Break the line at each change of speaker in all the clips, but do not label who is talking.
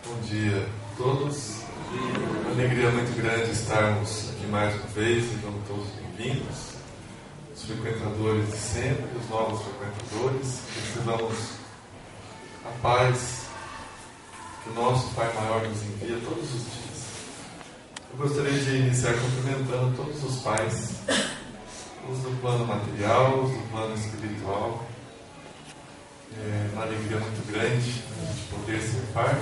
Bom dia a todos. Uma alegria muito grande estarmos aqui mais uma vez. Sejam todos bem-vindos. Os frequentadores de sempre, os novos frequentadores. Recebamos a paz que o nosso Pai Maior nos envia todos os dias. Eu gostaria de iniciar cumprimentando todos os pais, os do plano material, os do plano espiritual. É uma alegria muito grande a gente poder ser pai.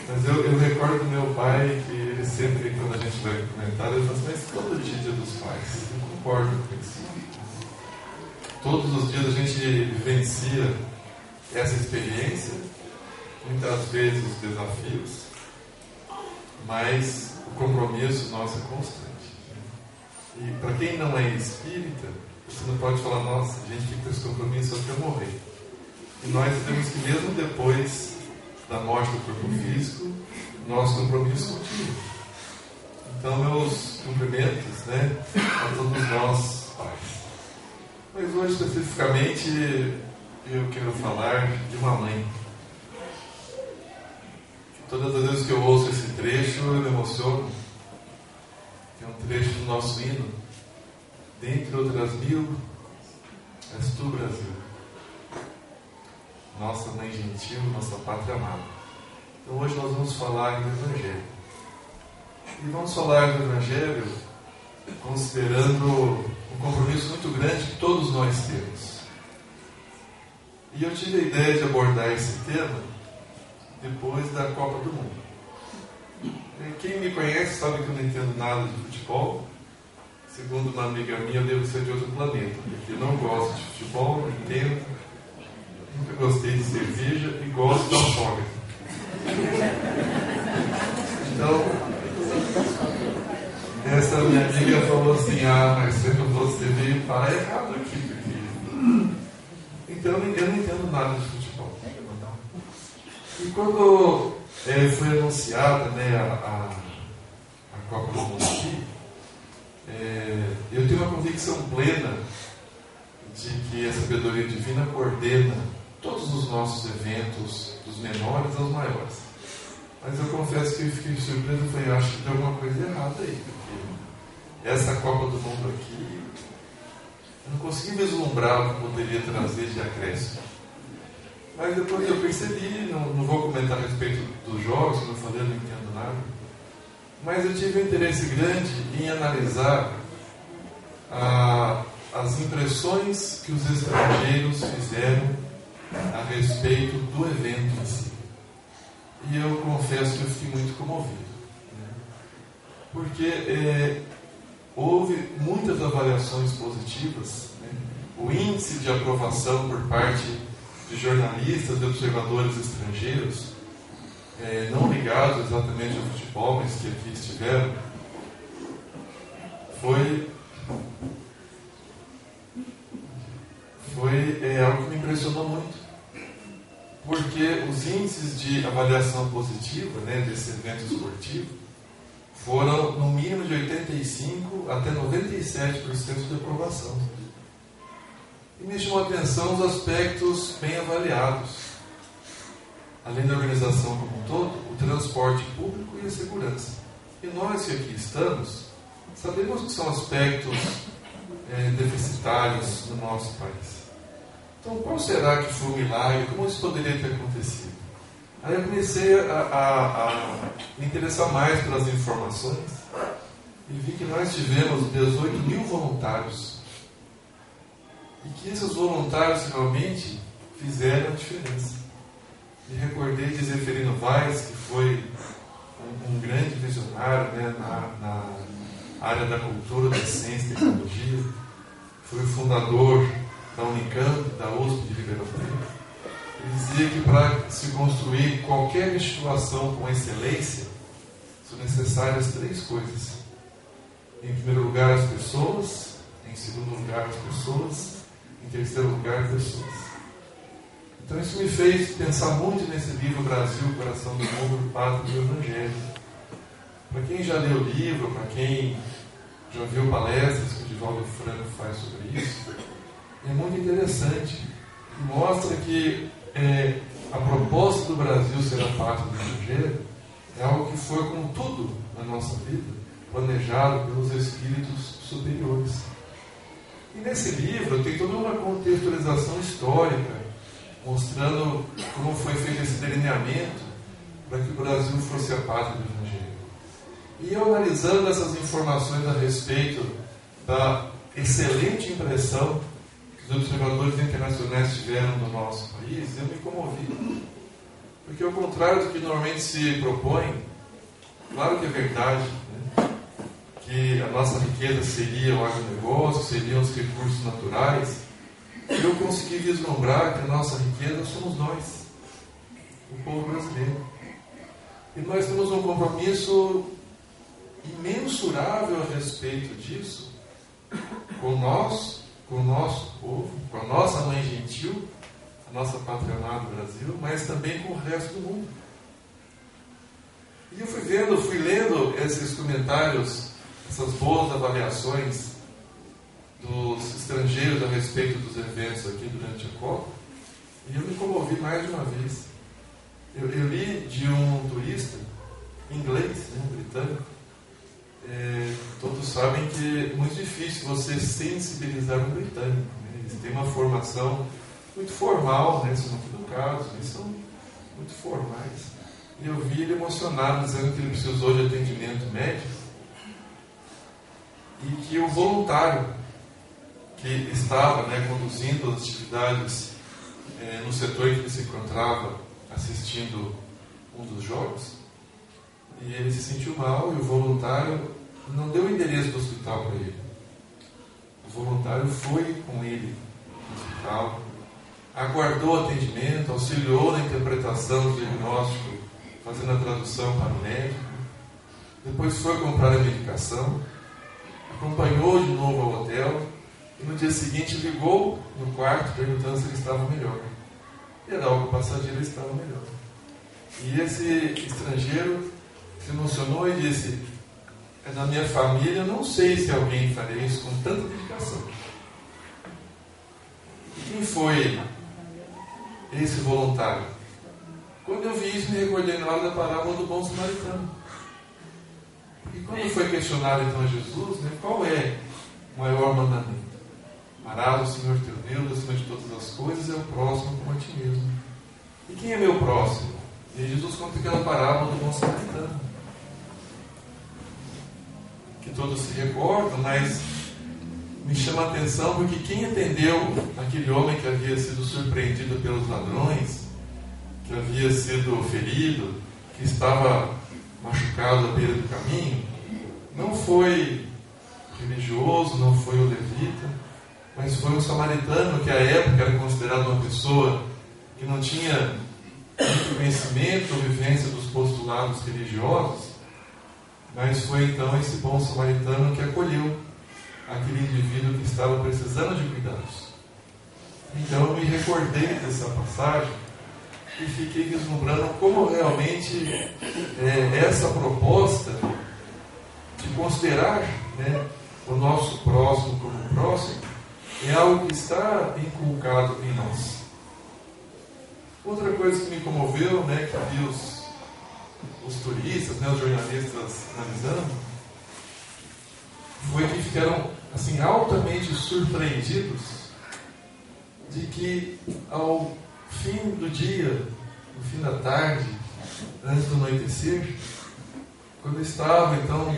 Mas eu recordo do meu pai que ele sempre, quando a gente vai comentar, ele fala assim: mas todo dia dos pais. Eu concordo com isso. Todos os dias a gente vivencia essa experiência, muitas vezes os desafios, mas o compromisso nosso é constante. E para quem não é espírita, você não pode falar: nossa, a gente fica com esse compromisso até morrer. E nós temos que, mesmo depois da morte do corpo físico, nosso compromisso continua. Então, meus cumprimentos, a todos nós pais. Mas hoje, especificamente, eu quero falar de uma mãe. Todas as vezes que eu ouço esse trecho, eu me emociono. É um trecho do nosso hino. Dentre outras mil, és tu, Brasil. Nossa mãe gentil, nossa pátria amada. Então hoje nós vamos falar do Evangelho. E vamos falar do Evangelho considerando um compromisso muito grande que todos nós temos. E eu tive a ideia de abordar esse tema depois da Copa do Mundo. Quem me conhece sabe que eu não entendo nada de futebol. Segundo uma amiga minha, eu devo ser de outro planeta, porque eu não gosto de futebol, não entendo. Nunca gostei de cerveja e gosto da sogra. Então, essa minha amiga falou assim: mas você veio para errado aqui, porque... Então, eu não entendo nada de futebol. E quando foi anunciada a Copa do Mundo aqui, eu tenho uma convicção plena de que a sabedoria divina coordena todos os nossos eventos, dos menores aos maiores. Mas eu confesso que eu fiquei surpreso e falei: acho que tem alguma coisa errada aí, porque essa Copa do Mundo aqui, eu não consegui vislumbrar o que poderia trazer de acréscimo. Mas depois eu percebi, não vou comentar a respeito dos jogos, como eu falei, eu não entendo nada, mas eu tive um interesse grande em analisar as impressões que os estrangeiros fizeram a respeito do evento em si. E eu confesso que eu fiquei muito comovido, porque houve muitas avaliações positivas, O índice de aprovação por parte de jornalistas e observadores estrangeiros, não ligados exatamente ao futebol, mas que aqui estiveram, foi algo que me impressionou muito, porque os índices de avaliação positiva desse evento esportivo foram no mínimo de 85% até 97% de aprovação. E me chamou a atenção os aspectos bem avaliados, além da organização como um todo, o transporte público e a segurança. E nós que aqui estamos sabemos que são aspectos deficitários no nosso país. Então, qual será que foi o milagre? Como isso poderia ter acontecido? Aí eu comecei a me interessar mais pelas informações e vi que nós tivemos 18 mil voluntários e que esses voluntários realmente fizeram a diferença. Me recordei de Zeferino Vaz, que foi um grande visionário na área da cultura, da ciência e tecnologia, foi o fundador da Unicamp, da USP de Ribeirão Preto. Ele dizia que para se construir qualquer instituição com excelência, são necessárias 3 coisas. Em primeiro lugar, as pessoas. Em segundo lugar, as pessoas. Em terceiro lugar, as pessoas. Então isso me fez pensar muito nesse livro Brasil, Coração do Mundo, Pátria do Evangelho. Para quem já leu o livro, para quem já viu palestras que o Divaldo Franco faz sobre isso, é muito interessante. Mostra que a proposta do Brasil ser a pátria do estrangeiro é algo que foi, como tudo na nossa vida, planejado pelos espíritos superiores. E nesse livro tem toda uma contextualização histórica, mostrando como foi feito esse delineamento para que o Brasil fosse a pátria do estrangeiro. E eu, analisando essas informações a respeito da excelente impressão que os observadores internacionais tiveram do nosso país, eu me comovi. Porque, ao contrário do que normalmente se propõe, claro que é verdade, né, que a nossa riqueza seria o agronegócio, seriam os recursos naturais, eu consegui vislumbrar que a nossa riqueza somos nós, o povo brasileiro. E nós temos um compromisso imensurável a respeito disso, com nós, com o nosso povo, com a nossa mãe gentil, a nossa pátria amada Brasil, mas também com o resto do mundo. E eu fui lendo esses comentários, essas boas avaliações dos estrangeiros a respeito dos eventos aqui durante a Copa, e eu me comovi mais de uma vez. Eu li de um turista inglês, né, britânico. Todos sabem que é muito difícil você sensibilizar um britânico, né? Eles têm uma formação muito formal, né? São muito educados, eles são muito formais. E eu vi ele emocionado, dizendo que ele precisou de atendimento médico e que o voluntário que estava, né, conduzindo as atividades no setor em que ele se encontrava assistindo um dos jogos, e ele se sentiu mal, e o voluntário não deu o endereço do hospital para ele. O voluntário foi com ele no hospital, aguardou atendimento, auxiliou na interpretação do diagnóstico, fazendo a tradução para o médico, depois foi comprar a medicação, acompanhou de novo ao hotel, e no dia seguinte ligou no quarto perguntando se ele estava melhor. E era algo passageiro, ele estava melhor. E esse estrangeiro se emocionou e disse: é da minha família, eu não sei se alguém faria isso com tanta dedicação. E quem foi esse voluntário? Quando eu vi isso, me recordei na hora da parábola do bom samaritano. E quando foi questionado então a Jesus, né, qual é o maior mandamento? Amarás o Senhor teu Deus acima de todas as coisas, é o próximo como a ti mesmo. E quem é meu próximo? E Jesus conta aquela parábola do bom samaritano, que todos se recordam, mas me chama a atenção porque quem entendeu aquele homem que havia sido surpreendido pelos ladrões, que havia sido ferido, que estava machucado à beira do caminho, não foi o religioso, não foi o levita, mas foi um samaritano que à época era considerado uma pessoa que não tinha muito conhecimento ou vivência dos postulados religiosos, mas foi então esse bom samaritano que acolheu aquele indivíduo que estava precisando de cuidados. Então eu me recordei dessa passagem e fiquei vislumbrando como realmente essa proposta de considerar, né, o nosso próximo como próximo é algo que está inculcado em nós. Outra coisa que me comoveu, né, que vi os turistas, né, os jornalistas analisando, foi que ficaram assim, altamente surpreendidos de que ao fim do dia, no fim da tarde, antes do anoitecer, quando eu estava então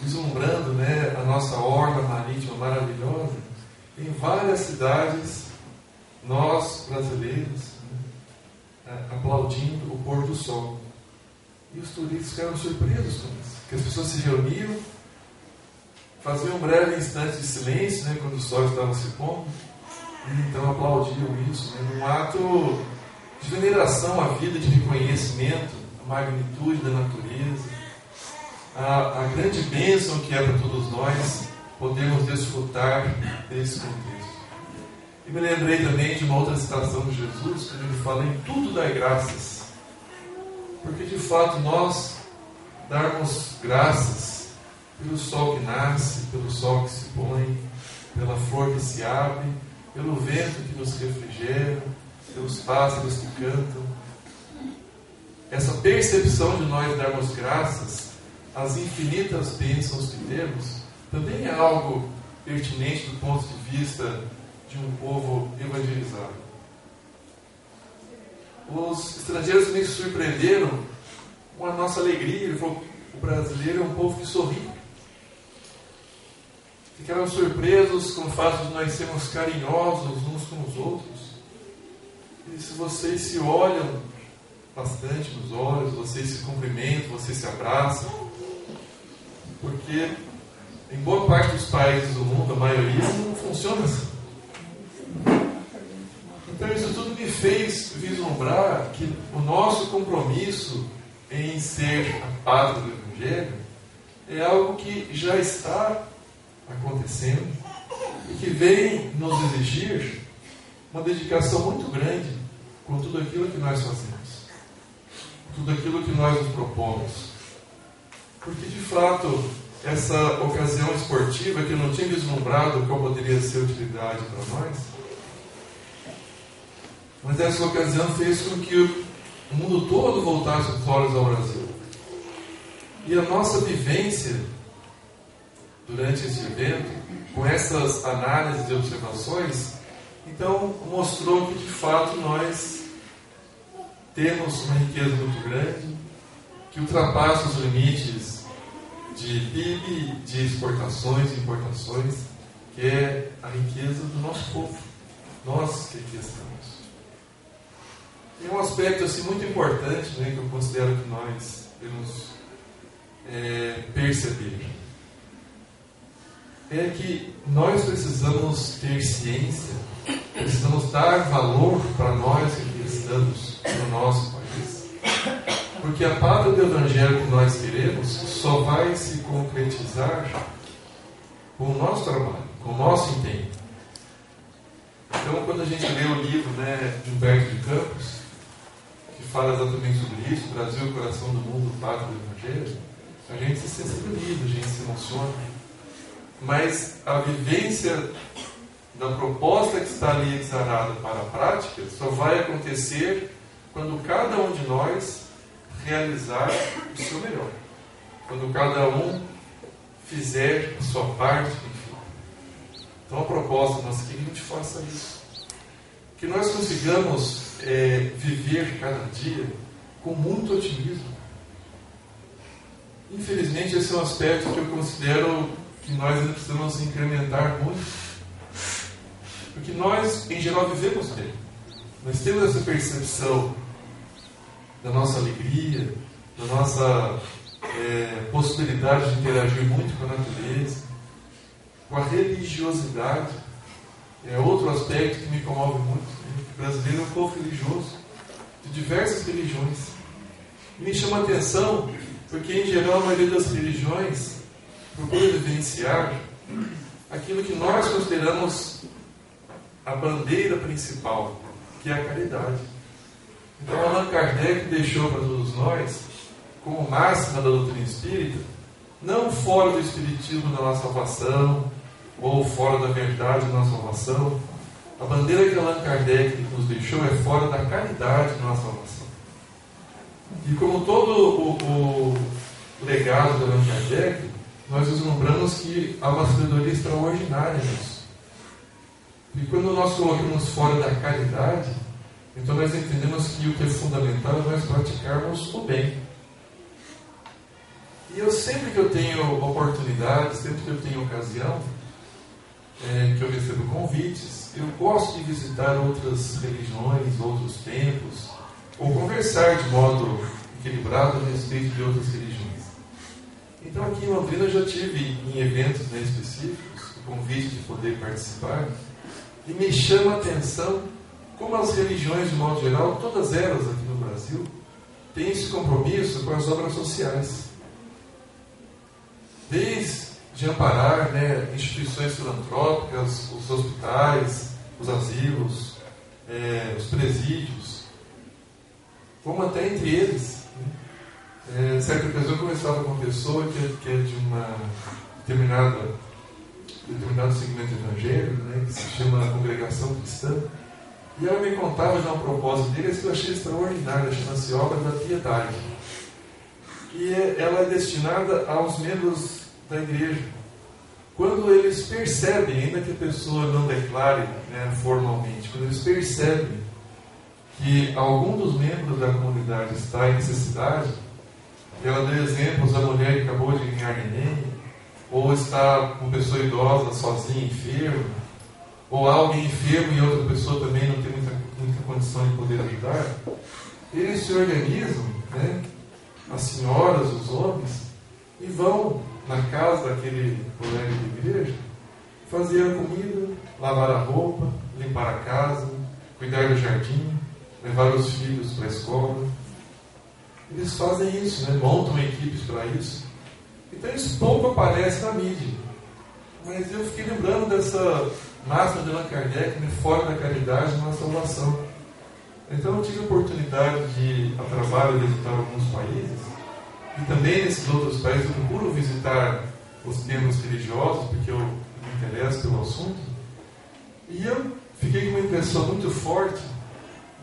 vislumbrando, né, a nossa orla marítima maravilhosa, em várias cidades, nós brasileiros, né, aplaudindo o pôr do sol. E os turistas ficaram surpresos com isso, que as pessoas se reuniam, faziam um breve instante de silêncio, né, quando o sol estava se pondo, e então aplaudiam isso, né, num ato de veneração à vida, de reconhecimento à magnitude da natureza, a grande bênção que é para todos nós podermos desfrutar desse contexto. E me lembrei também de uma outra citação de Jesus, quando ele fala: em tudo dai graças, porque de fato nós darmos graças pelo sol que nasce, pelo sol que se põe, pela flor que se abre, pelo vento que nos refrigera, tem os pássaros que cantam. Essa percepção de nós darmos graças às infinitas bênçãos que temos também é algo pertinente do ponto de vista de um povo evangelizado. Os estrangeiros me surpreenderam com a nossa alegria. Ele falou: o brasileiro é um povo que sorri. Ficaram surpresos com o fato de nós sermos carinhosos uns com os outros. E se vocês se olham bastante nos olhos, vocês se cumprimentam, vocês se abraçam, porque em boa parte dos países do mundo, a maioria não funciona assim. Então isso tudo me fez vislumbrar que o nosso compromisso em ser a pátria do Evangelho é algo que já está acontecendo e que vem nos exigir uma dedicação muito grande com tudo aquilo que nós fazemos, tudo aquilo que nós nos propomos. Porque de fato essa ocasião esportiva, que eu não tinha vislumbrado qual poderia ser a utilidade para nós, mas essa ocasião fez com que o mundo todo voltasse os olhos ao Brasil. E a nossa vivência durante esse evento, com essas análises e observações, então mostrou que de fato nós temos uma riqueza muito grande, que ultrapassa os limites de PIB, de exportações e importações, que é a riqueza do nosso povo. Nós que aqui estamos. Tem um aspecto assim, muito importante, né, que eu considero que nós temos perceber. É que nós precisamos ter ciência, precisamos dar valor para nós que estamos no nosso país. Porque a palavra do Evangelho que nós queremos só vai se concretizar com o nosso trabalho, com o nosso empenho. Então, quando a gente lê o livro, né, de Humberto de Campos, que fala exatamente sobre isso, Brasil, o coração do mundo, pátria do Evangelho, a gente se sensibiliza, a gente se emociona. Mas a vivência da proposta que está ali exarada para a prática só vai acontecer quando cada um de nós realizar o seu melhor. Quando cada um fizer a sua parte, enfim. Então a proposta nossa é que a gente faça isso. Que nós consigamos viver cada dia com muito otimismo. Infelizmente esse é um aspecto que eu considero que nós ainda precisamos incrementar muito. Porque nós, em geral, vivemos bem. Nós temos essa percepção da nossa alegria, da nossa possibilidade de interagir muito com a natureza, com a religiosidade. É outro aspecto que me comove muito. O brasileiro é um povo religioso, de diversas religiões. E me chama a atenção, porque, em geral, a maioria das religiões procura vivenciar aquilo que nós consideramos a bandeira principal, que é a caridade. Então, Allan Kardec deixou para todos nós, como máxima da doutrina espírita, não fora do espiritismo da nossa salvação, ou fora da verdade da nossa salvação. A bandeira que Allan Kardec nos deixou é fora da caridade da nossa salvação. E como todo o legado de Allan Kardec, nós vislumbramos que há uma sabedoria extraordinária nisso. E quando nós colocamos fora da caridade, então nós entendemos que o que é fundamental é nós praticarmos o bem. E eu sempre que eu tenho oportunidade, sempre que eu tenho ocasião, que eu recebo convites, eu gosto de visitar outras religiões, outros templos, ou conversar de modo equilibrado a respeito de outras religiões. Então aqui em Londrina eu já tive em eventos específicos o convite de poder participar, e me chama a atenção como as religiões de modo geral, todas elas aqui no Brasil, têm esse compromisso com as obras sociais. Desde amparar instituições filantrópicas, os hospitais, os asilos, os presídios, como até entre eles. Certa ocasião eu conversava com uma pessoa que é de uma determinado segmento evangélico, que se chama Congregação Cristã, E ela me contava de uma proposta deles que eu achei extraordinária, chama-se Obra da Piedade. E ela é destinada aos membros da igreja. Quando eles percebem, ainda que a pessoa não declare, né, formalmente, quando eles percebem que algum dos membros da comunidade está em necessidade, ela deu exemplos da mulher que acabou de ganhar neném, ou está uma pessoa idosa, sozinha, enferma, ou alguém enfermo e outra pessoa também não tem muita condição de poder ajudar, eles se organizam, né, as senhoras, os homens, e vão na casa daquele colega de igreja, fazer a comida, lavar a roupa, limpar a casa, cuidar do jardim, levar os filhos para a escola. Eles fazem isso, né? Montam equipes para isso. Então isso pouco aparece na mídia. Mas eu fiquei lembrando dessa máxima de Allan Kardec, né? Fora da caridade não há salvação. Então eu tive a oportunidade de ir a trabalho de visitar alguns países. E também nesses outros países eu procuro visitar os templos religiosos, porque eu me interesso pelo assunto. E eu fiquei com uma impressão muito forte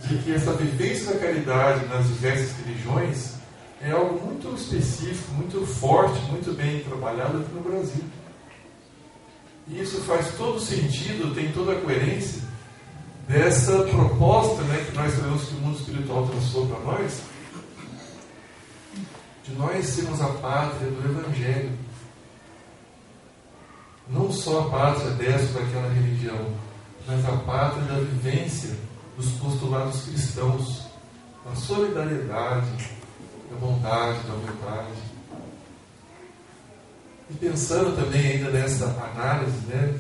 de que essa vivência da caridade nas diversas religiões é algo muito específico, muito forte, muito bem trabalhado aqui no Brasil. E isso faz todo sentido, tem toda a coerência dessa proposta, né, que nós sabemos que o mundo espiritual traçou para nós, de nós sermos a pátria do Evangelho. Não só a pátria dessa daquela religião, mas a pátria da vivência dos postulados cristãos, da solidariedade, da bondade, da humildade. E pensando também ainda nessa análise, né,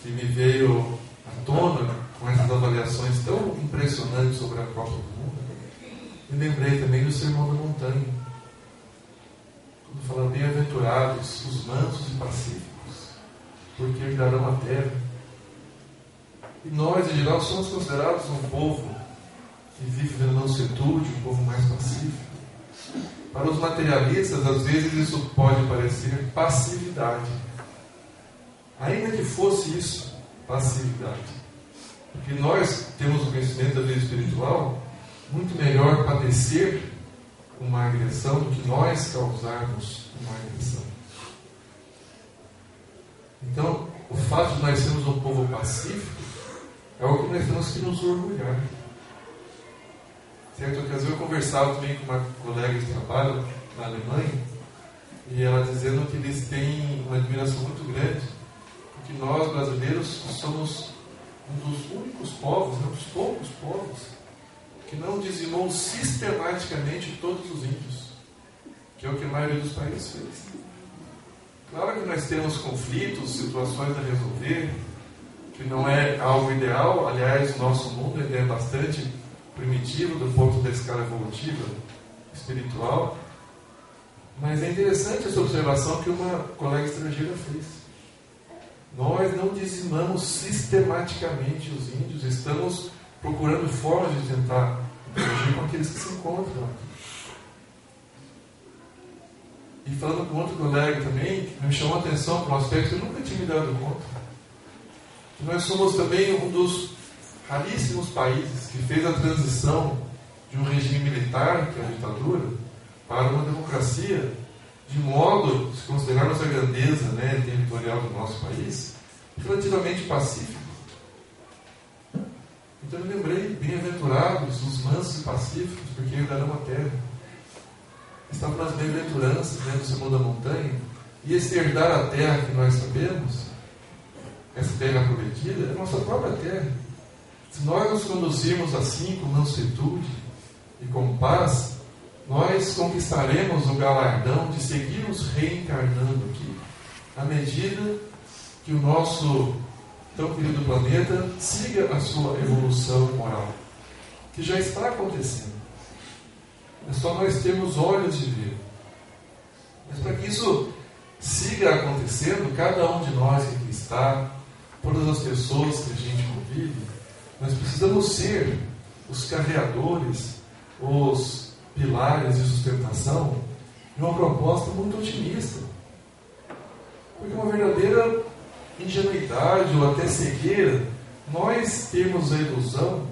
que me veio à tona com essas avaliações tão impressionantes sobre a Copa do Mundo, me lembrei também do Sermão da Montanha. Quando fala, bem-aventurados os mansos e pacíficos, porque herdarão a terra. E nós, em geral, somos considerados um povo que vive na mansuetude, um povo mais pacífico. Para os materialistas, às vezes isso pode parecer passividade. Ainda que fosse isso, passividade. Porque nós temos o conhecimento da vida espiritual, muito melhor padecer uma agressão do que nós causarmos uma agressão. Então, o fato de nós sermos um povo pacífico é o que nós temos que nos orgulhar. Certa ocasião eu conversava também com uma colega de trabalho na Alemanha, e ela dizendo que eles têm uma admiração muito grande, porque nós brasileiros somos um dos únicos povos, um dos poucos povos, que não dizimou sistematicamente todos os índios, que é o que a maioria dos países fez. Claro que nós temos conflitos, situações a resolver, que não é algo ideal. Aliás, o nosso mundo é bastante primitivo do ponto da escala evolutiva espiritual, mas é interessante essa observação que uma colega estrangeira fez. Nós não dizimamos sistematicamente os índios, estamos procurando formas de tentar interagir com aqueles que se encontram aqui. E falando com outro colega também, que me chamou a atenção para um aspecto que eu nunca tinha me dado conta, que nós somos também um dos raríssimos países que fez a transição de um regime militar, que é a ditadura, para uma democracia, de modo, se considerarmos a grandeza, né, territorial do nosso país, relativamente pacífico. Então eu lembrei, bem-aventurados os mansos e pacíficos, porque herdarão a terra. Estava nas bem-aventuranças, né, do Sermão da Montanha, e esse herdar a terra que nós sabemos, essa terra prometida, é a nossa própria terra. Se nós nos conduzirmos assim, com mansuetude e com paz, nós conquistaremos o galardão de seguirmos reencarnando aqui, à medida que o nosso tão querido planeta siga a sua evolução moral, que já está acontecendo. É só nós termos olhos de ver. Mas para que isso siga acontecendo, cada um de nós que aqui está, todas as pessoas que a gente convive, nós precisamos ser os carreadores, os pilares de sustentação de uma proposta muito otimista. Porque uma verdadeira ingenuidade ou até cegueira, nós temos a ilusão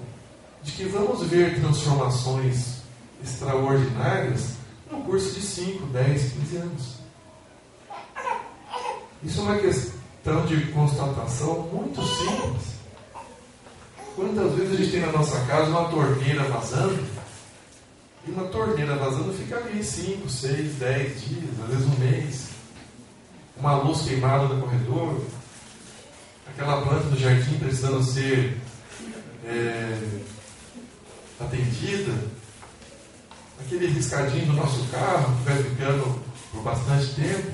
de que vamos ver transformações extraordinárias no curso de 5, 10, 15 anos. Isso é uma questão de constatação muito simples. Quantas vezes a gente tem na nossa casa uma torneira vazando, e uma torneira vazando fica ali 5, 6, 10 dias, às vezes um mês. Uma luz queimada no corredor, aquela planta do jardim precisando ser atendida, aquele riscadinho do nosso carro que vai ficando por bastante tempo.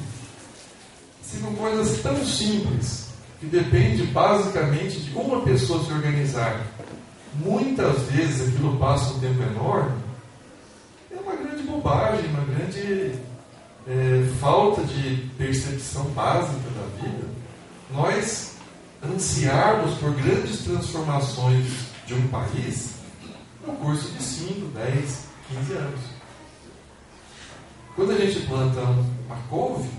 São coisas tão simples que depende basicamente de uma pessoa se organizar. Muitas vezes aquilo passa um tempo enorme. É uma grande bobagem, uma grande falta de percepção básica da vida. Nós ansiarmos por grandes transformações de um país no curso de 5, 10, 15 anos. Quando a gente planta uma couve,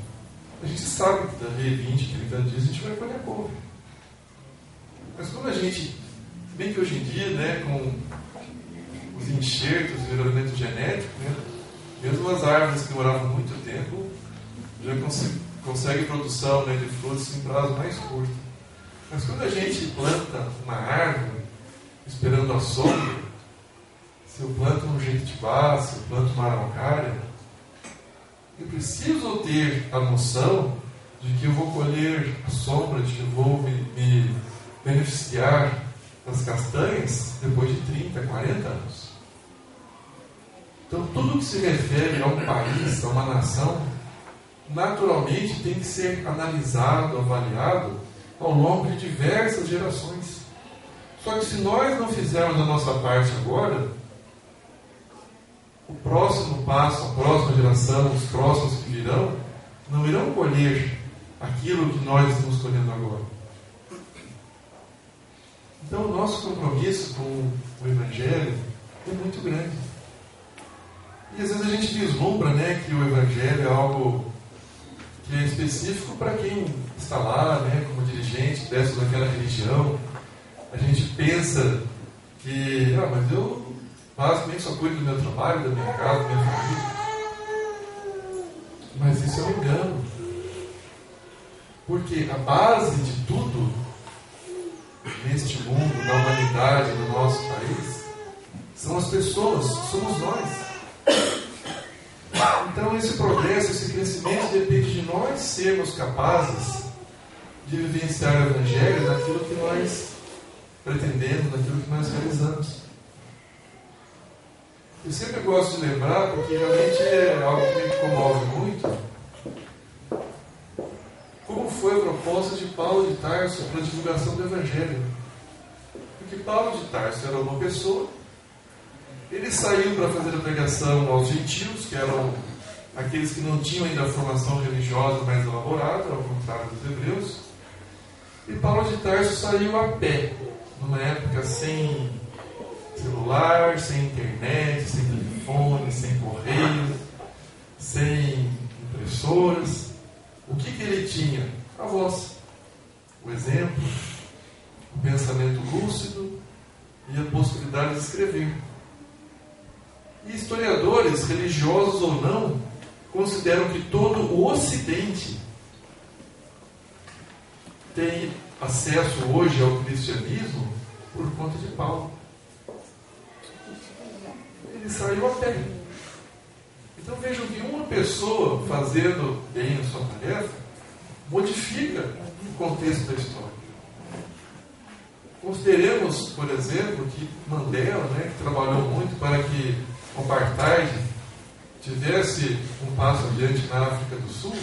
a gente sabe que daqui 20, 30 dias a gente vai colher a couve. Mas quando a gente, bem que hoje em dia, né, com os enxertos, o melhoramento genético, né, mesmo as árvores que demoravam muito tempo, já conseguem produção, né, de frutos em prazo mais curto. Mas quando a gente planta uma árvore esperando a sombra, se eu planto um jequitibá, se eu planto uma araucária, eu preciso ter a noção de que eu vou colher a sombra, de que eu vou me beneficiar das castanhas depois de 30, 40 anos. Então, tudo que se refere a um país, a uma nação, naturalmente tem que ser analisado, avaliado ao longo de diversas gerações. Só que se nós não fizermos a nossa parte agora, o próximo passo, a próxima geração, os próximos que virão, não irão colher aquilo que nós estamos colhendo agora. Então, o nosso compromisso com o Evangelho é muito grande. E às vezes a gente vislumbra, né, que o Evangelho é algo que é específico para quem está lá, né, como dirigente dessa ou daquela religião. A gente pensa que, mas eu basicamente só cuido do meu trabalho, da minha casa, da minha família. Mas isso é um engano. Porque a base de tudo neste mundo, na humanidade, no nosso país, são as pessoas, somos nós. Então esse progresso, esse crescimento depende de nós sermos capazes de vivenciar o Evangelho naquilo que nós pretendemos, naquilo que nós realizamos. Eu sempre gosto de lembrar, porque realmente é algo que me comove muito, como foi a proposta de Paulo de Tarso para a divulgação do Evangelho. Porque Paulo de Tarso era uma pessoa, ele saiu para fazer a pregação aos gentios, que eram aqueles que não tinham ainda a formação religiosa mais elaborada, ao contrário dos hebreus. E Paulo de Tarso saiu a pé, numa época sem celular, sem internet, sem telefone, sem correio, sem impressoras. O que ele tinha? A voz, o exemplo, o pensamento lúcido e a possibilidade de escrever. E historiadores, religiosos ou não, consideram que todo o Ocidente tem acesso hoje ao cristianismo por conta de Paulo. Ele saiu a pé. Então vejam que uma pessoa fazendo bem a sua tarefa modifica o contexto da história. Consideremos, por exemplo, que Mandela, né, que trabalhou muito para que o apartheid tivesse um passo adiante na África do Sul,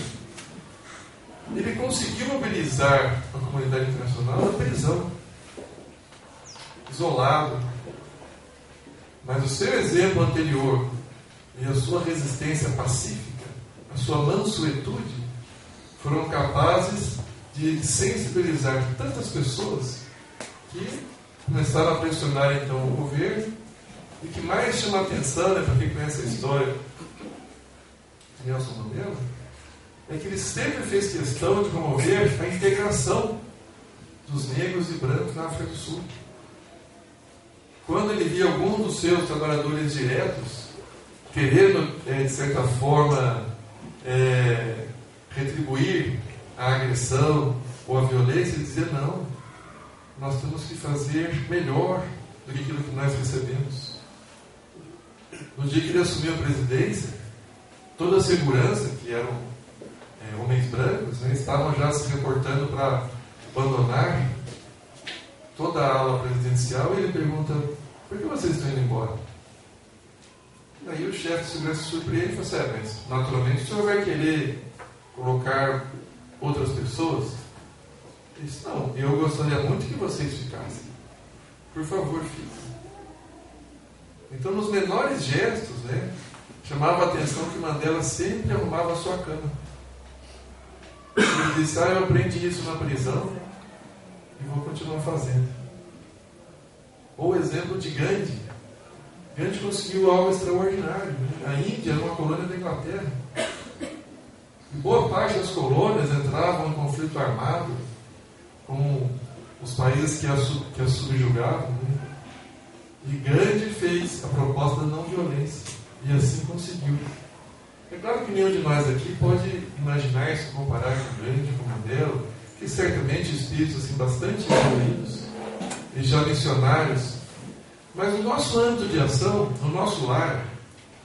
ele conseguiu mobilizar a comunidade internacional na prisão, isolado. Mas o seu exemplo anterior e a sua resistência pacífica, a sua mansuetude, foram capazes de sensibilizar tantas pessoas que começaram a pressionar então o governo. E que mais chama a atenção, né, para quem conhece a história de Nelson Mandela, é que ele sempre fez questão de promover a integração dos negros e brancos na África do Sul. quando ele via algum dos seus trabalhadores diretos querendo, de certa forma, retribuir a agressão ou a violência, ele dizia: não, nós temos que fazer melhor do que aquilo que nós recebemos. No dia que ele assumiu a presidência, toda a segurança, que eram homens brancos, né, estavam já se reportando para abandonar toda a ala presidencial, e ele pergunta: por que vocês estão indo embora? Aí o chefe de segurança se surpreende e fala assim: mas naturalmente o senhor vai querer colocar outras pessoas? Ele disse: não, eu gostaria muito que vocês ficassem. Por favor, fiquem. Então, nos menores gestos, né, chamava a atenção que Mandela sempre arrumava a sua cama. Ele disse: eu aprendi isso na prisão e vou continuar fazendo. Ou o exemplo de Gandhi. Gandhi conseguiu algo extraordinário, né? A Índia era uma colônia da Inglaterra. E boa parte das colônias entravam em conflito armado com os países que a subjugavam, né? E Gandhi fez a proposta da não violência. E assim conseguiu. É claro que nenhum de nós aqui pode imaginar se comparar com Gandhi, com Mandela, que certamente espíritos assim, bastante evoluídos e já missionários. Mas no nosso âmbito de ação, no nosso lar,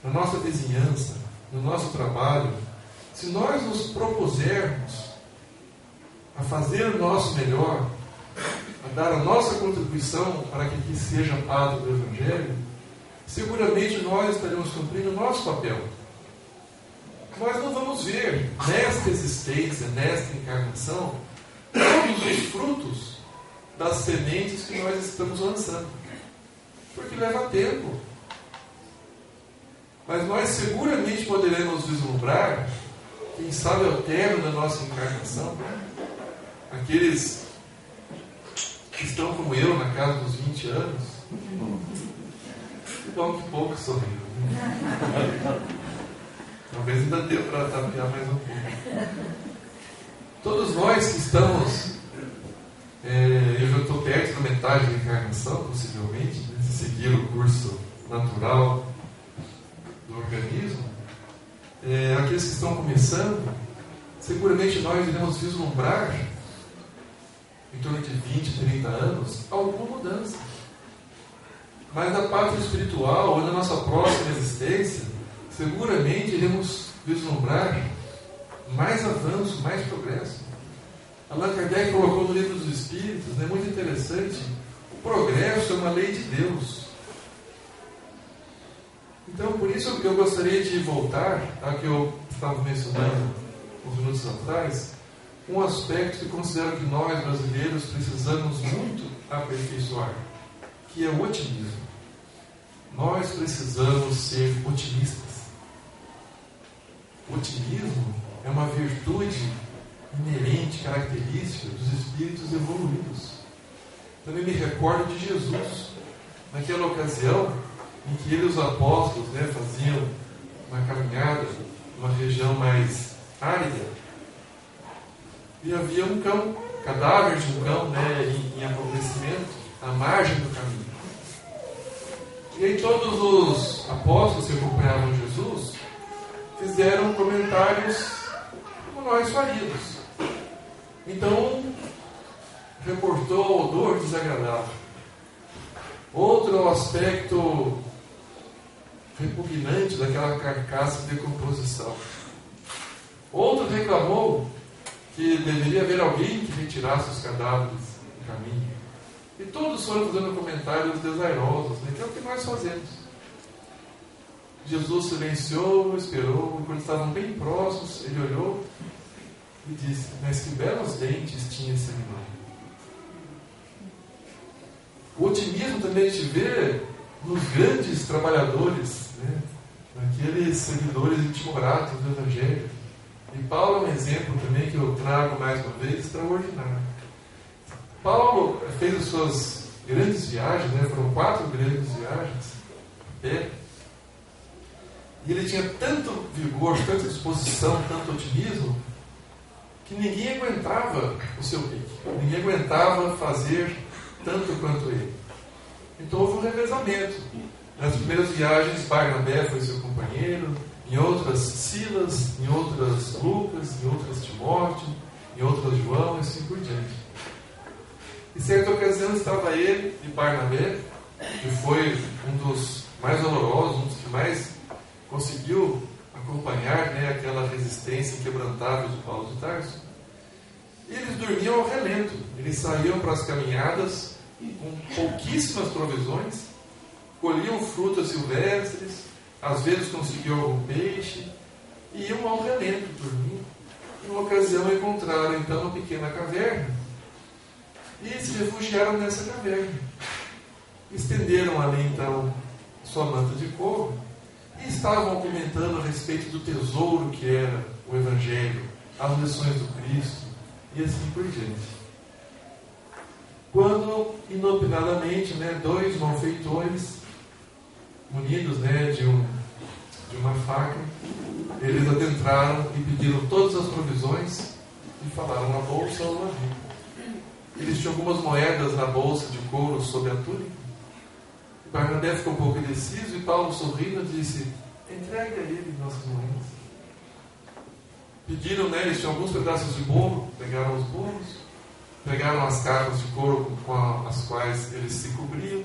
na nossa vizinhança, no nosso trabalho, se nós nos propusermos a fazer o nosso melhor, a dar a nossa contribuição para que aqui seja a pátria do Evangelho, seguramente nós estaremos cumprindo o nosso papel. Nós não vamos ver nesta existência, nesta encarnação, todos os frutos das sementes que nós estamos lançando. Porque leva tempo. Mas nós seguramente poderemos vislumbrar, quem sabe ao término da nossa encarnação, aqueles que estão como eu na casa dos 20 anos. Que bom que pouco sorriram. Talvez ainda dê para tapear mais um pouco. Todos nós que estamos, eu já estou perto da metade da encarnação, possivelmente, né, se seguir o curso natural do organismo, aqueles que estão começando, seguramente nós iremos vislumbrar, em torno de 20, 30 anos, alguma mudança. Mas na parte espiritual, ou na nossa próxima existência, seguramente iremos vislumbrar mais avanço, mais progresso. Allan Kardec colocou no Livro dos Espíritos, né, muito interessante, o progresso é uma lei de Deus. Então, por isso eu gostaria de voltar ao que eu estava mencionando uns minutos atrás, um aspecto que considero que nós, brasileiros, precisamos muito aperfeiçoar, que é o otimismo. Nós precisamos ser otimistas. O otimismo é uma virtude inerente, característica dos espíritos evoluídos. Também me recordo de Jesus, naquela ocasião em que ele e os apóstolos, né, faziam uma caminhada numa região mais árida, e havia um cão, cadáver de um cão, né, em apodrecimento, à margem do caminho. E aí todos os apóstolos que acompanhavam Jesus fizeram comentários como nós faríamos. Então, reportou o odor desagradável. Outro é o aspecto repugnante daquela carcaça de decomposição. Outro reclamou que deveria haver alguém que retirasse os cadáveres do caminho. E todos foram fazendo comentários desairosos, né? Que é o que nós fazemos. Jesus silenciou, esperou, e quando estavam bem próximos, ele olhou e disse: mas que belos dentes tinha esse animal. O otimismo também a gente vê nos grandes trabalhadores, né? Naqueles seguidores intimoratos do Evangelho. E Paulo é um exemplo também que eu trago mais uma vez, extraordinário. Paulo fez as suas grandes viagens, né? Foram 4 grandes viagens a pé. E ele tinha tanto vigor, tanta disposição, tanto otimismo, que ninguém aguentava o seu pique. Ninguém aguentava fazer tanto quanto ele. Então houve um revezamento. Nas primeiras viagens, Barnabé foi seu companheiro, em outras Silas, em outras Lucas, em outras Timóteo, em outras João, e assim por diante. Em certa ocasião estava ele e Barnabé, que foi um dos mais valorosos, um dos que mais conseguiu acompanhar, né, aquela resistência inquebrantável de Paulo de Tarso. E eles dormiam ao relento. Eles saíam para as caminhadas com pouquíssimas provisões, colhiam frutas silvestres, às vezes conseguiam algum peixe, e iam ao relento dormir. Em uma ocasião encontraram então uma pequena caverna e se refugiaram nessa caverna. Estenderam ali então sua manta de couro e estavam comentando a respeito do tesouro que era o Evangelho, as lições do Cristo e assim por diante. Quando, inopinadamente, dois malfeitores, munidos de uma faca, eles adentraram e pediram todas as provisões e falaram: uma bolsa ou uma vida. Eles tinham algumas moedas na bolsa de couro sob a túnica. Barnabé ficou um pouco indeciso e Paulo, sorrindo, disse: entregue a ele nossas moedas. Pediram, eles tinham alguns pedaços de bolo, pegaram os bolos, pegaram as capas de couro com as quais eles se cobriam.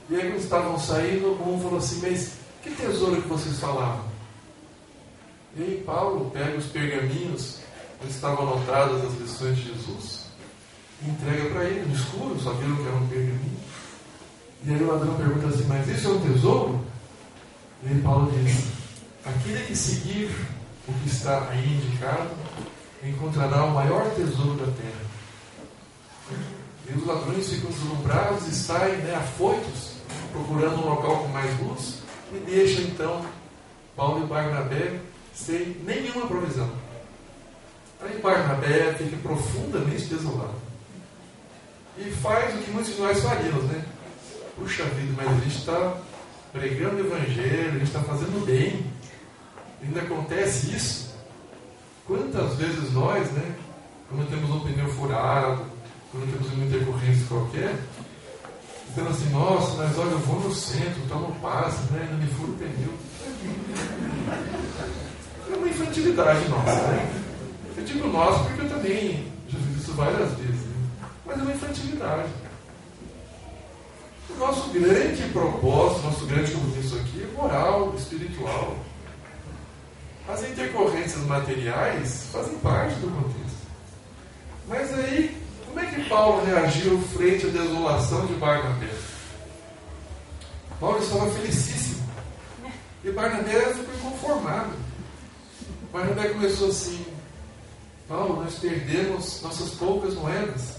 E aí, quando estavam saindo, um falou assim: mas que tesouro que vocês falavam? E aí Paulo pega os pergaminhos onde estavam anotadas as lições de Jesus e entrega para ele, no escuro, só viram que era um pergaminho. E aí o ladrão pergunta assim: mas isso é um tesouro? E aí Paulo diz: aquele que seguir o que está aí indicado encontrará o maior tesouro da terra. E os ladrões ficam deslumbrados e saem afoitos, procurando um local com mais luz, e deixam então Paulo e Barnabé sem nenhuma provisão. Aí Barnabé fica profundamente desolado e faz o que muitos de nós faríamos, Puxa vida, mas a gente está pregando o Evangelho, a gente está fazendo bem, ainda acontece isso. Quantas vezes nós, quando temos um pneu furado, quando temos uma intercorrência qualquer, dizendo assim: nossa, mas olha, eu vou no centro, tomo passe, não me furo o pneu. É uma infantilidade nossa, Eu digo nossa porque eu também já fiz isso várias vezes, mas é uma infantilidade. O nosso grande propósito, nosso grande compromisso aqui é moral, espiritual. As intercorrências materiais fazem parte do contexto. Mas aí, como é que Paulo reagiu frente à desolação de Barnabé? Paulo estava felicíssimo. E Barnabé ficou inconformado. Barnabé começou assim: Paulo, nós perdemos nossas poucas moedas.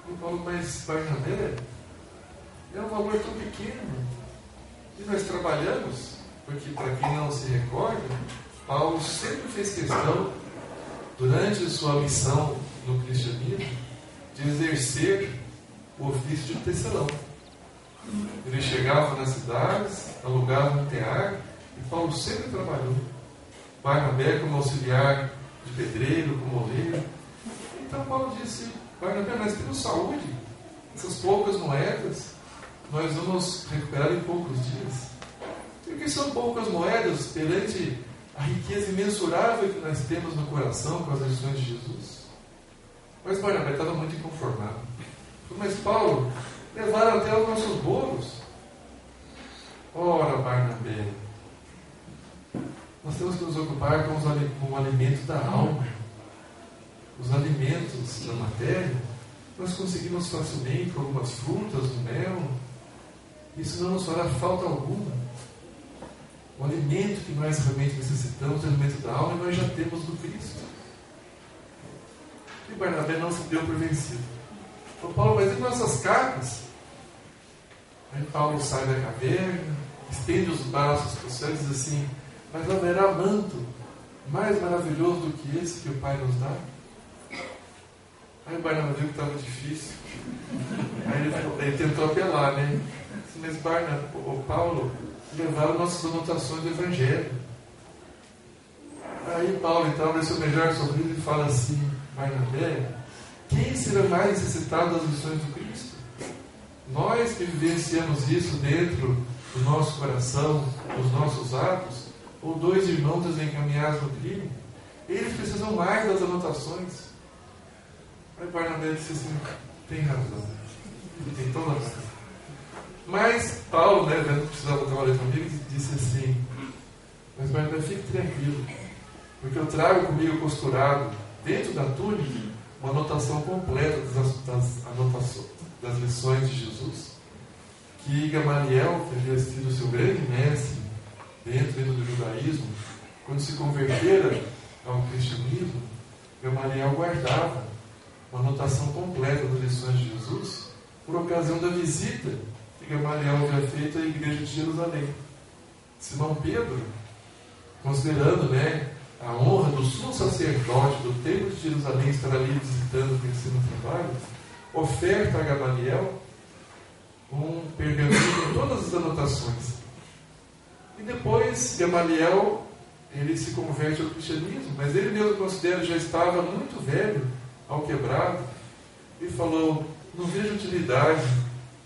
E Paulo: mas Barnabé, é um valor tão pequeno. E nós trabalhamos, porque para quem não se recorda, Paulo sempre fez questão, durante sua missão no cristianismo, de exercer o ofício de tecelão. Ele chegava nas cidades, alugava um tear, e Paulo sempre trabalhou. Barnabé como auxiliar de pedreiro, como oleiro. Então Paulo disse: Barnabé, nós temos saúde, essas poucas moedas nós vamos recuperar em poucos dias. E o que são poucas moedas perante a riqueza imensurável que nós temos no coração com as lições de Jesus? Mas Barnabé estava muito inconformado. Mas Paulo, levaram até os nossos bolos. Ora, Barnabé, nós temos que nos ocupar com o alimento da alma. Os alimentos da matéria nós conseguimos facilmente com algumas frutas, um mel. Isso não nos fará falta alguma. O alimento que nós realmente necessitamos, o alimento da alma, nós já temos do Cristo. E Barnabé não se deu por vencido. Falou: Paulo, mas e nossas capas? Aí Paulo sai da caverna, estende os braços para o céu e diz assim: mas haverá manto mais maravilhoso do que esse que o Pai nos dá? Aí Barnabé viu que estava difícil. Aí ele tentou apelar, Mas Paulo, levaram nossas anotações do Evangelho. Aí Paulo então abre seu melhor sorriso e fala assim: Barnabé, quem será mais necessitado das lições do Cristo? nós que vivenciamos isso dentro do nosso coração, dos nossos atos, ou dois irmãos desencaminhados no crime, eles precisam mais das anotações. Aí Barnabé disse assim, tem razão, ele tem toda a razão. Mas Paulo, vendo que precisava trabalhar comigo, disse assim, mas Barnabé, fique tranquilo, porque eu trago comigo costurado, dentro da túnica, uma anotação completa das lições de Jesus, que Gamaliel, que havia sido seu grande mestre dentro do judaísmo, quando se convertera ao cristianismo, Gamaliel guardava uma anotação completa das lições de Jesus por ocasião da visita que Gamaliel havia feito à igreja de Jerusalém. Simão Pedro, considerando a honra do sumo sacerdote do templo de Jerusalém estar ali visitando, conhecendo o trabalho, oferta a Gamaliel um pergaminho com todas as anotações. E depois Gamaliel, ele se converte ao cristianismo, mas ele mesmo considera que já estava muito velho, ao quebrado, e falou, não vejo utilidade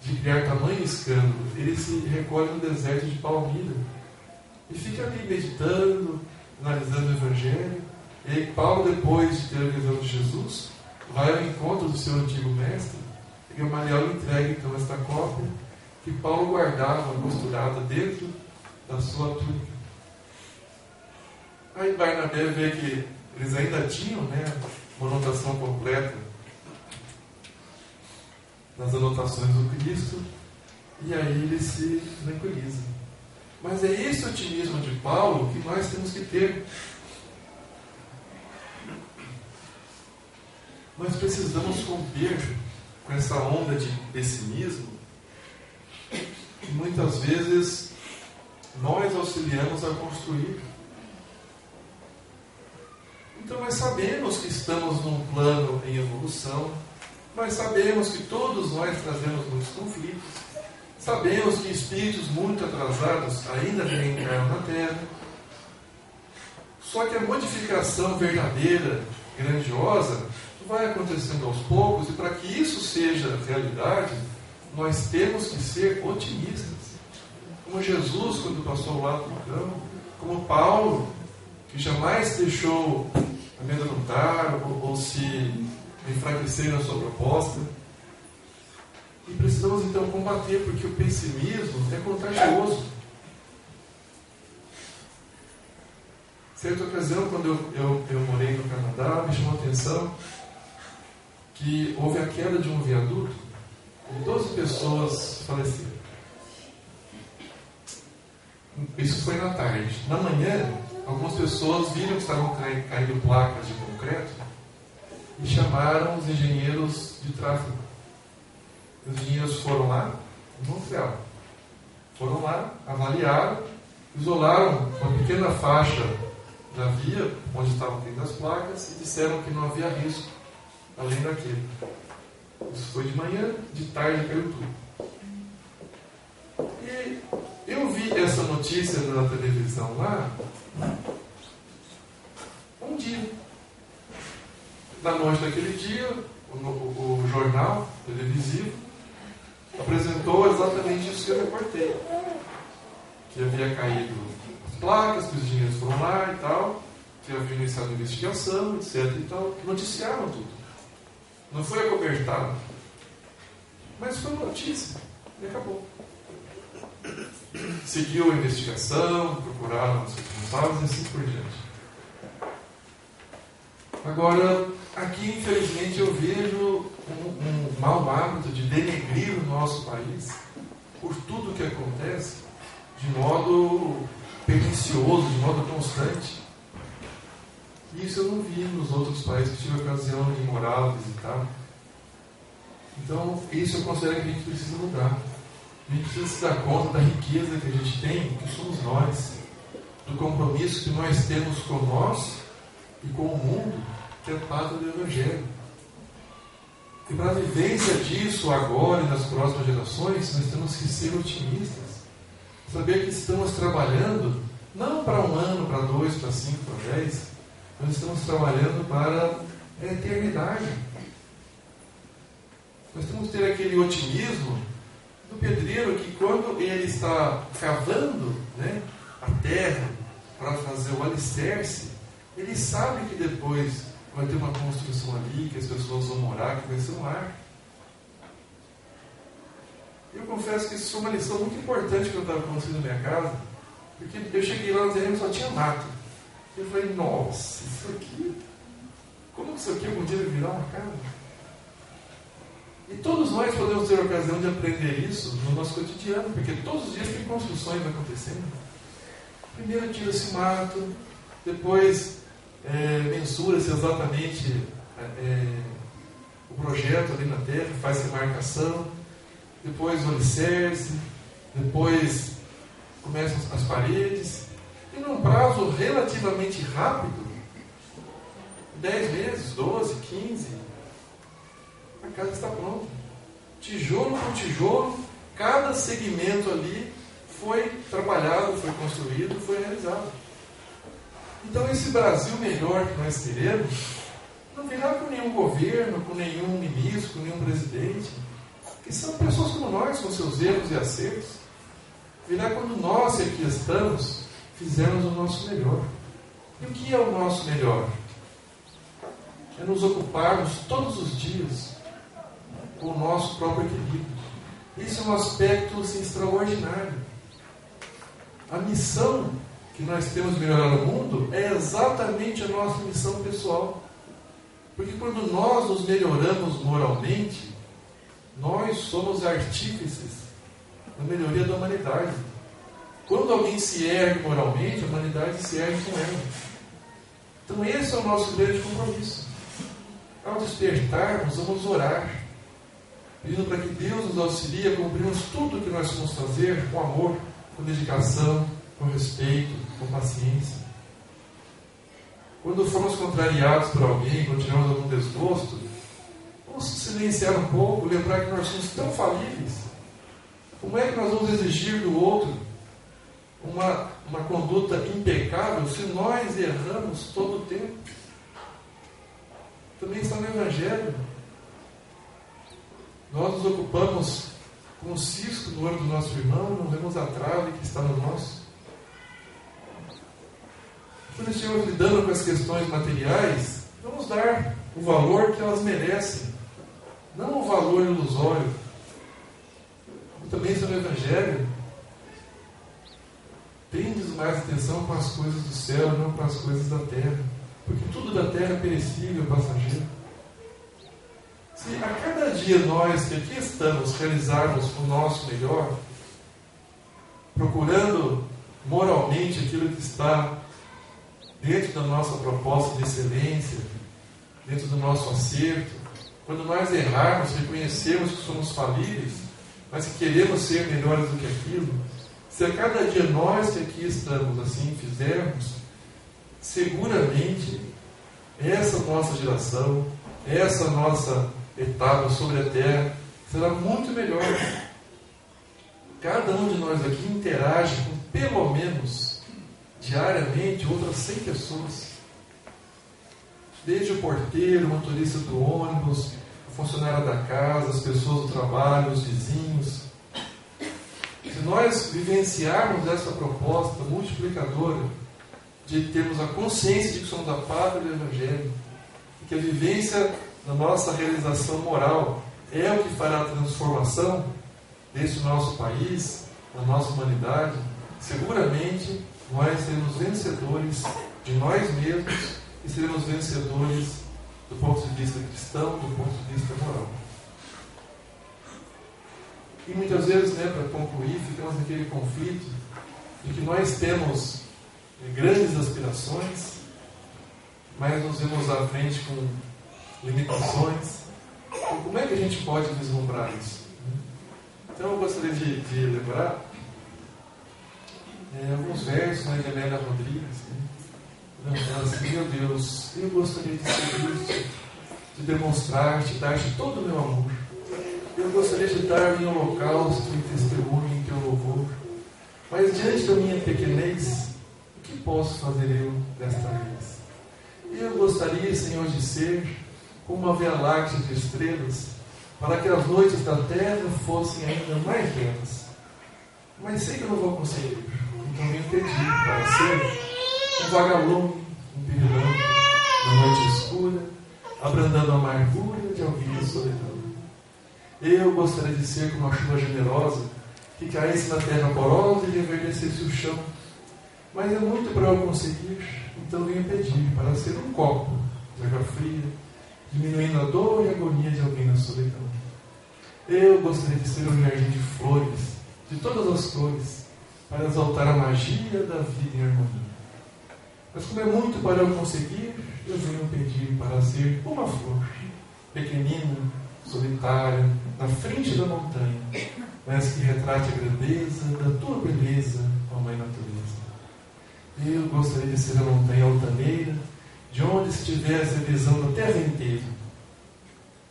de criar tamanho escândalo. Ele se recolhe no deserto de Palmira e fica ali meditando, analisando o Evangelho. E aí Paulo, depois de ter a visão de Jesus, vai ao encontro do seu antigo mestre, e Gamaliel entrega então esta cópia que Paulo guardava costurada dentro da sua túnica. Aí Barnabé vê que eles ainda tinham uma anotação completa das anotações do Cristo, e aí ele se tranquiliza. Mas é esse otimismo de Paulo que nós temos que ter. Nós precisamos romper com essa onda de pessimismo que muitas vezes nós auxiliamos a construir. Então nós sabemos que estamos num plano em evolução, nós sabemos que todos nós trazemos muitos conflitos, sabemos que espíritos muito atrasados ainda reencarnam na Terra, só que a modificação verdadeira, grandiosa, vai acontecendo aos poucos, e para que isso seja realidade, nós temos que ser otimistas. Como Jesus, quando passou lá no campo, como Paulo, que jamais deixou amedrontar ou se enfraquecer na sua proposta. E precisamos então combater, porque o pessimismo é contagioso. Certa ocasião, quando eu morei no Canadá, me chamou a atenção que houve a queda de um viaduto e 12 pessoas faleceram. Isso foi na tarde. Na manhã, algumas pessoas viram que estavam caindo placas de concreto e chamaram os engenheiros de tráfego. Os engenheiros foram lá, em Montreal. Foram lá, avaliaram, isolaram uma pequena faixa da via onde estavam caindo as placas e disseram que não havia risco além daquele. Isso foi de manhã, de tarde caiu tudo. E eu vi essa notícia na televisão lá um dia. Na noite daquele dia, o jornal televisivo apresentou exatamente isso que eu reportei. Que havia caído as placas, que os engenheiros foram lá e tal, que havia iniciado a investigação, etc. e tal. Noticiaram tudo. Não foi acobertado, mas foi uma notícia e acabou. Seguiu a investigação, procuraram os responsáveis e assim por diante. Agora, aqui infelizmente eu vejo um mau hábito de denegrir o nosso país por tudo que acontece de modo pernicioso, de modo constante. Isso eu não vi nos outros países que tive a ocasião de morar, visitar. Então, isso eu considero que a gente precisa mudar. A gente precisa se dar conta da riqueza que a gente tem, que somos nós, do compromisso que nós temos com nós e com o mundo, que é parte do Evangelho. E para a vivência disso agora e nas próximas gerações, nós temos que ser otimistas. Saber que estamos trabalhando não para 1 ano, para 2, para 5, para 10, nós estamos trabalhando para a eternidade. Nós temos que ter aquele otimismo do pedreiro que, quando ele está cavando, né, a terra para fazer o alicerce, ele sabe que depois vai ter uma construção ali, que as pessoas vão morar, que vai ser um lar. Eu confesso que isso foi uma lição muito importante que eu estava construindo na minha casa, porque eu cheguei lá no terreno e só tinha mato. Eu falei, nossa, isso aqui, como isso aqui algum dia vai virar uma casa? E todos nós podemos ter a ocasião de aprender isso no nosso cotidiano, porque todos os dias tem construções acontecendo. Primeiro tira-se mato, depois mensura-se exatamente o projeto ali na terra, faz-se a marcação, depois o alicerce, depois começam as paredes, e num prazo relativamente rápido, 10 meses, 12, 15, a casa está pronta. Tijolo por tijolo, cada segmento ali foi trabalhado, foi construído, foi realizado. Então esse Brasil melhor que nós queremos, não virá com nenhum governo, com nenhum ministro, com nenhum presidente, que são pessoas como nós, com seus erros e acertos. Virá quando nós que aqui estamos, fizermos o nosso melhor. E o que é o nosso melhor? É nos ocuparmos todos os dias com o nosso próprio equilíbrio. Isso é um aspecto assim, extraordinário. A missão que nós temos de melhorar o mundo é exatamente a nossa missão pessoal. Porque quando nós nos melhoramos moralmente, nós somos artífices da melhoria da humanidade. Quando alguém se ergue moralmente, a humanidade se ergue com ela. Então esse é o nosso grande compromisso. Ao despertarmos, vamos orar, pedindo para que Deus nos auxilie a cumprirmos tudo o que nós vamos fazer com amor, com dedicação, com respeito, com paciência. Quando formos contrariados por alguém, quando tivermos algum desgosto, vamos silenciar um pouco, lembrar que nós somos tão falíveis. Como é que nós vamos exigir do outro uma conduta impecável se nós erramos todo o tempo? Também está no Evangelho. Nós nos ocupamos com o cisco no olho do nosso irmão, não vemos a trave que está no nosso. Quando estivermos lidando com as questões materiais, vamos dar o valor que elas merecem, não o valor ilusório. Também está no Evangelho. Tendes mais atenção com as coisas do céu, não com as coisas da terra. Porque tudo da terra é perecível, passageiro. Se a cada dia nós que aqui estamos realizarmos o nosso melhor, procurando moralmente aquilo que está dentro da nossa proposta de excelência, dentro do nosso acerto, quando nós errarmos, reconhecermos que somos falíveis, mas que queremos ser melhores do que aquilo, se a cada dia nós que aqui estamos assim fizermos, seguramente essa nossa geração, essa nossa etapa sobre a terra será muito melhor. Cada um de nós aqui interage com pelo menos diariamente outras 100 pessoas, desde o porteiro, o motorista do ônibus, a funcionária da casa, as pessoas do trabalho, os vizinhos. Se nós vivenciarmos essa proposta multiplicadora de termos a consciência de que somos a pátria do Evangelho, e que a vivência da nossa realização moral é o que fará a transformação desse nosso país, da nossa humanidade, seguramente nós seremos vencedores de nós mesmos e seremos vencedores do ponto de vista cristão, do ponto de vista moral. E muitas vezes, para concluir, ficamos naquele conflito de que nós temos grandes aspirações, mas nos vemos à frente com limitações. Então, como é que a gente pode vislumbrar isso? Então eu gostaria de lembrar alguns versos de Amélia Rodrigues, ela assim: meu Deus, eu gostaria de servir-te, de demonstrar-te, dar-te todo o meu amor. Eu gostaria de dar em holocausto e testemunho em teu louvor. Mas diante da minha pequenez, o que posso fazer eu desta vez? Eu gostaria, Senhor, de ser como uma via láctea de estrelas, para que as noites da terra fossem ainda mais belas. Mas sei que eu não vou conseguir, então venho pedir para ser um vagalume, um pirilampo, na noite escura, abrandando a amargura de alguém da solidão. Eu gostaria de ser como uma chuva generosa, que caísse na terra porosa e reverdecesse o chão. Mas é muito para eu conseguir, então venho pedir para ser um copo de água fria, diminuindo a dor e a agonia de alguém na solidão. Eu gostaria de ser um jardim de flores, de todas as cores, para exaltar a magia da vida em harmonia. Mas como é muito para eu conseguir, eu venho pedir para ser uma flor, pequenina, solitária, na frente da montanha, mas que retrate a grandeza da tua beleza, ó Mãe Natureza. Eu gostaria de ser a montanha altaneira, de onde se tivesse a visão da terra inteira.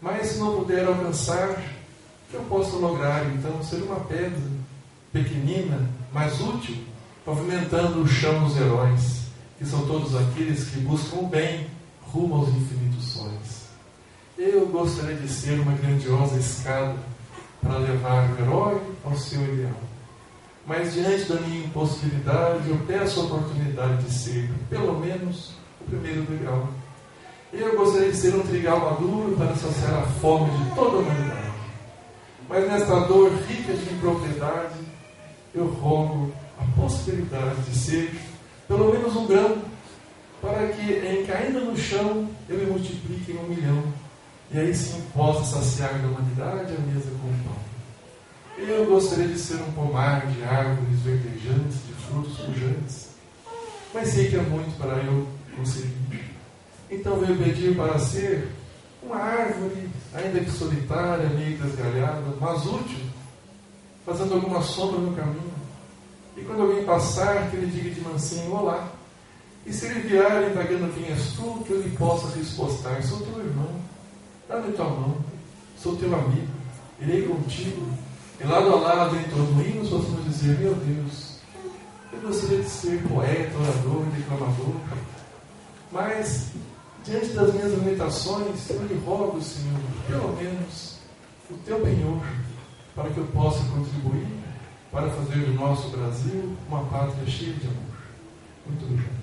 Mas se não puder alcançar, que eu possa lograr então ser uma pedra, pequenina, mas útil, pavimentando o chão dos heróis, que são todos aqueles que buscam o bem rumo aos infinitos sonhos. Eu gostaria de ser uma grandiosa escada para levar o herói ao seu ideal. Mas diante da minha impossibilidade, eu peço a oportunidade de ser, pelo menos, o primeiro degrau. Eu gostaria de ser um trigal maduro para saciar a fome de toda a humanidade. Mas nesta dor rica de impropriedade, eu rogo a possibilidade de ser, pelo menos um grão, para que, em caindo no chão, eu me multiplique em 1 milhão. E aí sim possa saciar da humanidade a mesa com o pão. Eu gostaria de ser um pomar de árvores verdejantes, de frutos pujantes, mas sei que é muito para eu conseguir. Então venho pedir para ser uma árvore, ainda que solitária, meio desgalhada, mas útil, fazendo alguma sombra no caminho. E quando alguém passar, que ele diga de mansinho, olá. E se ele vier indagando quem és tu, que eu lhe possa respostar, sou teu irmão, dá-me tua mão, sou teu amigo, irei contigo. E lado a lado, em torno possamos dizer, meu Deus, eu gostaria de ser poeta, orador, declamador, mas, diante das minhas limitações, eu lhe rogo, Senhor, pelo menos, o teu penhor, para que eu possa contribuir para fazer do nosso Brasil uma pátria cheia de amor. Muito obrigado.